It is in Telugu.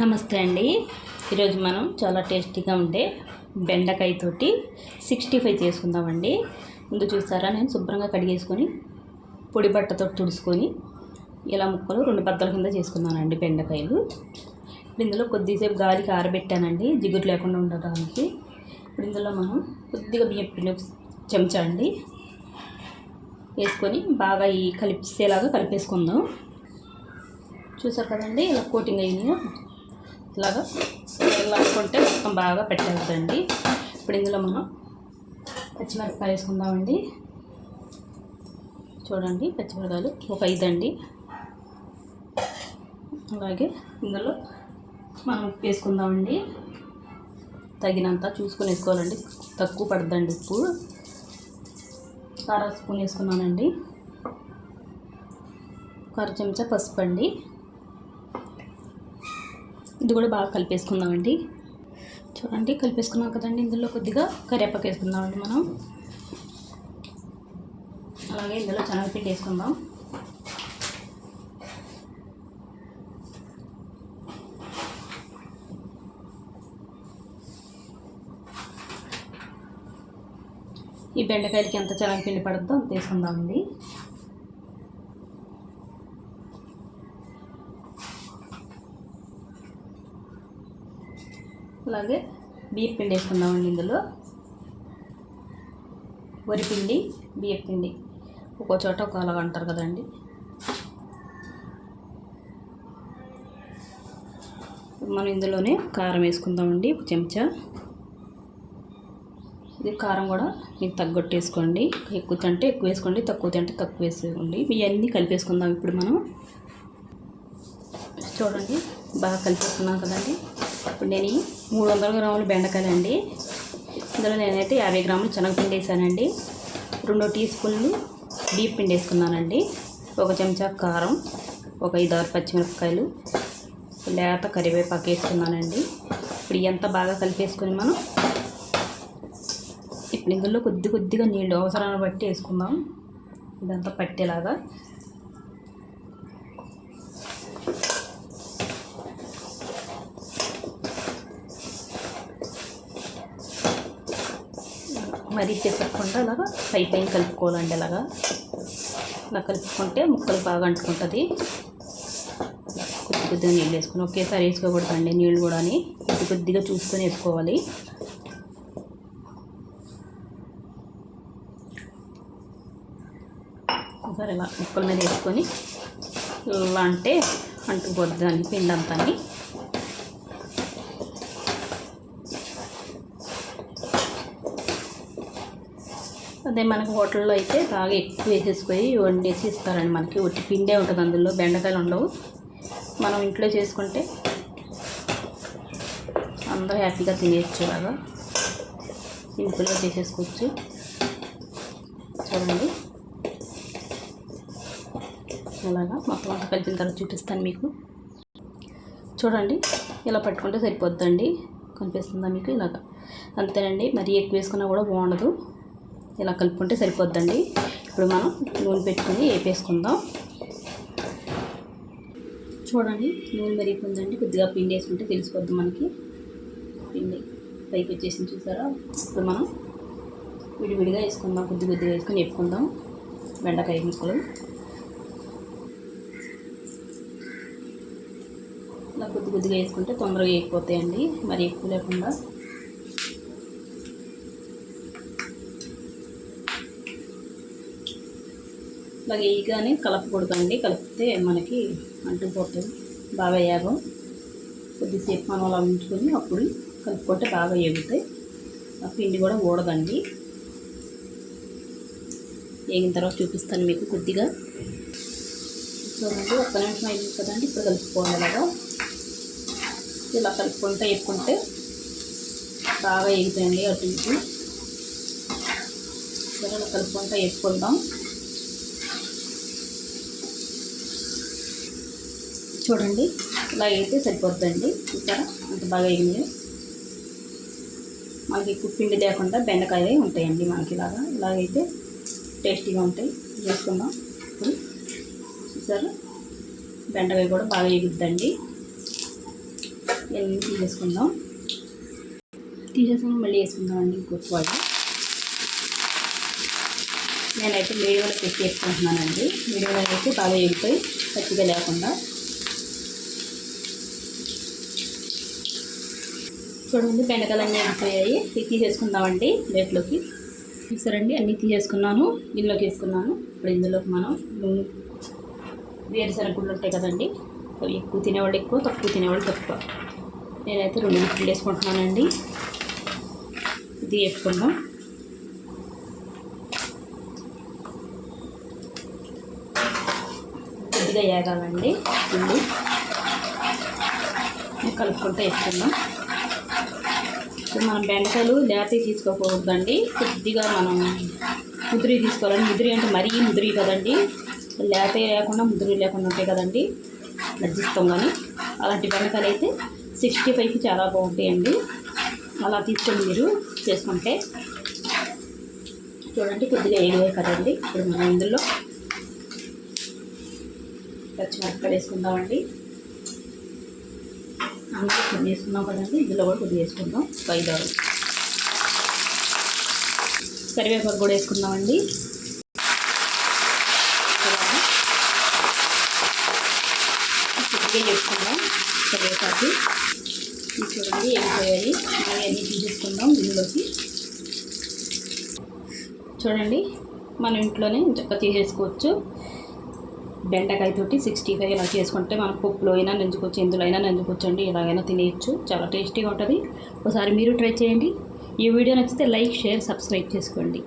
నమస్తే అండి. ఈరోజు మనం చాలా టేస్టీగా ఉండే బెండకాయతోటి 65 చేసుకుందామండి. ముందు చూస్తారా, నేను శుభ్రంగా కడిగేసుకొని పొడి బట్టతో తుడుచుకొని ఇలా ముక్కలు 2 బద్దల కింద చేసుకున్నానండి బెండకాయలు. ఇప్పుడు ఇందులో కొద్దిసేపు గాలికి ఆరబెట్టానండి, జిగురు లేకుండా ఉండడానికి. ఇప్పుడు ఇందులో మనం కొద్దిగా బియ్యం పిండి చెంచా అండి వేసుకొని బాగా కలిపేలాగా కలిపేసుకుందాం. చూసారు కదండి, ఇలా కోటింగ్ అయింది. ఇలాగా అనుకుంటే మొత్తం బాగా పెట్టేద్దండి. ఇప్పుడు ఇందులో మనం పచ్చిమిరపకాయ వేసుకుందామండి. చూడండి, పచ్చిమిరపకాయలు ఒక 5 అండి. అలాగే ఇందులో మనం ఉప్పు వేసుకుందామండి. తగినంత చూసుకొని వేసుకోవాలండి, తక్కువ పడద్దండి ఉప్పు. కారం స్పూన్ వేసుకున్నానండి. 1 చెంచా పసుపు అండి. ఇది కూడా బాగా కలిపేసుకుందామండి. చూడండి, కలిపేసుకున్నాం కదండి. ఇందులో కొద్దిగా కరివేపాకు వేసుకుందామండి మనం. అలాగే ఇందులో శనగపిండి వేసుకుందాం. ఈ బెండకాయలకి ఎంత శనగపిండి పడుతుందో అంత వేసుకుందామండి. అలాగే బియ్యం పిండి వేసుకుందామండి. ఇందులో వరిపిండి, బియ్యం పిండి ఒక్కో చోట ఒకలాగా అంటారు కదండి. మనం ఇందులోనే కారం వేసుకుందామండి, 1 చెంచా. ఇది కారం కూడా మీకు తగ్గట్టు వేసుకోండి. ఎక్కువ తింటే ఎక్కువ వేసుకోండి, తక్కువ తింటే తక్కువ వేసుకోండి. ఇవన్నీ కలిపేసుకుందాం ఇప్పుడు మనం. చూడండి, బాగా కలిపేసుకున్నాం కదండి. ఇప్పుడు నేను 300 గ్రాముల బెండకాయలు అండి. ఇందులో నేనైతే 50 గ్రాములు శనగపిండి వేసానండి. 2 టీ స్పూన్లు బియ్యం పిండి వేసుకున్నానండి. 1 చెంచా కారం, ఒక 5-6 పచ్చిమిరపకాయలు, లేత కరివేపాకు వేసుకున్నానండి. ఇప్పుడు ఎంత బాగా కలిపేసుకొని మనం ఇప్పుడు ఇందులో కొద్దిగా నీళ్ళు అవసరాన్ని బట్టి వేసుకుందాం. ఇదంతా పట్టేలాగా. మరీ చేసకుండా అలాగా పైన కలుపుకోవాలండి. ఇలా కలుపుకుంటే ముక్కలు బాగా అంటుకుంటుంది. కొద్దిగా నీళ్ళు వేసుకొని ఒకేసారి వేసుకోకూడదండి. నీళ్ళు కూడా కొద్దిగా చూసుకొని వేసుకోవాలి. ఒకసారి ఇలా ముక్కల మీద వేసుకొని ఇలా అంటే అంటుకుపోద్ది దాన్ని పిండి అంతా. అదే మనకు హోటల్లో అయితే బాగా ఎక్కువ వేసేసుకొని వండేసి ఇస్తారండి. మనకి ఒట్టి పిండే ఉంటుంది, అందులో బెండకాయలు ఉండవు. మనం ఇంట్లో చేసుకుంటే అందరూ హ్యాపీగా తినేయచ్చు. ఇలాగా సింపుల్గా చేసేసుకోవచ్చు. చూడండి, ఇలాగా మొత్తం అంతా కలిపిన తర్వాత చూపిస్తాను మీకు. చూడండి, ఇలా పట్టుకుంటే సరిపోద్దండి. కనిపిస్తుందా మీకు? ఇలాగా అంతేనండి. మరీ ఎక్కువ వేసుకున్నా కూడా బాగుండదు. ఇలా కలుపుకుంటే సరిపోద్దండి. ఇప్పుడు మనం నూనె పెట్టుకొని వేపేసుకుందాం. చూడండి, నూనె మరిగిపోయిందండి. కొద్దిగా పిండి వేసుకుంటే తెలిసిపోద్ది మనకి. పిండి పైకి వచ్చేసింది, చూసారా? ఇప్పుడు మనం విడివిడిగా వేసుకుందాం. కొద్దిగా వేసుకొని వేపుకుందాం బెండకాయ ముక్కలు. ఇలా కొద్దిగా వేసుకుంటే తొందరగా వేగిపోతాయండి, మరి ఎక్కువ లేకుండా. ఇలాగ వేయగానే కలపకూడదండి. కలిపితే మనకి అంటుకుపోతుంది. బాగా వేయగా కొద్దిసేపు మనం అలా ఉంచుకొని అప్పుడు కలుపుకుంటే బాగా వేగుతాయి. ఆ పిండి కూడా ఊడదండి. వేగిన తర్వాత చూపిస్తాను మీకు కొద్దిగా. చూడండి, 1 నిమిషం అయింది కదండి. ఇప్పుడు కలుపుకోవాలి. ఇలా కలుపుకుంటే వేపుకుంటే బాగా వేగుతాయండి అటు ఇటు. ఇలా కలుపుకుంటే వేపుకుందాం. చూడండి, ఇలా అయితే సరిపోద్దండి. చూసారా అంత బాగా వేగింది. మనకి ఎక్కువ పిండి లేకుండా బెండకాయలే ఉంటాయండి మనకి. ఇలాగైతే టేస్టీగా ఉంటాయి. చేసుకుందాం. ఇప్పుడు చూసారా, బెండకాయ కూడా బాగా వేగుద్దండి. ఇవన్నీ తీసేసుకుందాం. తీసేసుకుని మళ్ళీ వేసుకుందామండి ఇంకొక వాళ్ళు. నేనైతే మీడియంలో పెట్టి వేసుకుంటున్నానండి. మీడియంలో అయితే బాగా ఎగిపోయి పచ్చిగా లేకుండా. చూడండి బెండకాయలు అన్నీ ఎగిపోయాయి. ఇవి తీసేసుకుందామండి ప్లేట్లోకి. చూసారండి అన్నీ తీసేసుకున్నాను, ఇందులోకి వేసుకున్నాను. ఇప్పుడు ఇందులోకి మనం వేరుశనగ గుళ్ళు ఉంటాయి కదండి, అవి ఎక్కువ తినేవాళ్ళు ఎక్కువ, తక్కువ తినేవాళ్ళు తక్కువ. నేనైతే 2 గుడ్లు వేసుకుంటున్నానండి. ఇది వేసుకుందాం. కొద్దిగా వేగాలండి గుళ్ళు, కలుపుకుంటూ వేసుకుందాం. ఇప్పుడు మనం బెండకాయలు లేతవి తీసుకోకూడదండి, కొద్దిగా మనం ముదిరి తీసుకోవాలండి. ముదిరి అంటే మరీ ముదిరి కదండి, లేతవి లేకుండా ముదిరి లేకుండా ఉంటాయి కదండి, నచ్చిస్తాం. కానీ అలాంటి బెండకాయలు అయితే 65కి చాలా బాగుంటాయండి. అలా తీసుకొని మీరు చేసుకుంటే. చూడండి కొద్దిగా వేడివే కదండి. ఇప్పుడు మనం ఇందులో పచ్చిమిరపకాయలు వేసుకుందామండి. అందులో కొద్దిగా వేసుకున్నాం కదండి, ఇందులో కూడా కొద్దిగా వేసుకుందాం. 5-6 కరివేపాకు కూడా వేసుకుందామండి. కొద్దిగా చేసుకుందాం కరివేపాకు. చూడండి వెళ్ళిపోయాయి. మళ్ళీ అన్నీ తీసేసుకుందాం దీనిలోకి. చూడండి మనం ఇంట్లోనే చక్కగా తీసేసుకోవచ్చు. బెండకాయతోటి 65 ఇలా చేసుకుంటే మనం పప్పులో అయినా నంచుకోవచ్చు, ఎందులో అయినా నంచుకోవచ్చు అండి. ఎలాగైనా తినేయచ్చు, చాలా టేస్టీగా ఉంటుంది. ఒకసారి మీరు ట్రై చేయండి. ఈ వీడియో నచ్చితే లైక్, షేర్, సబ్స్క్రైబ్ చేసుకోండి.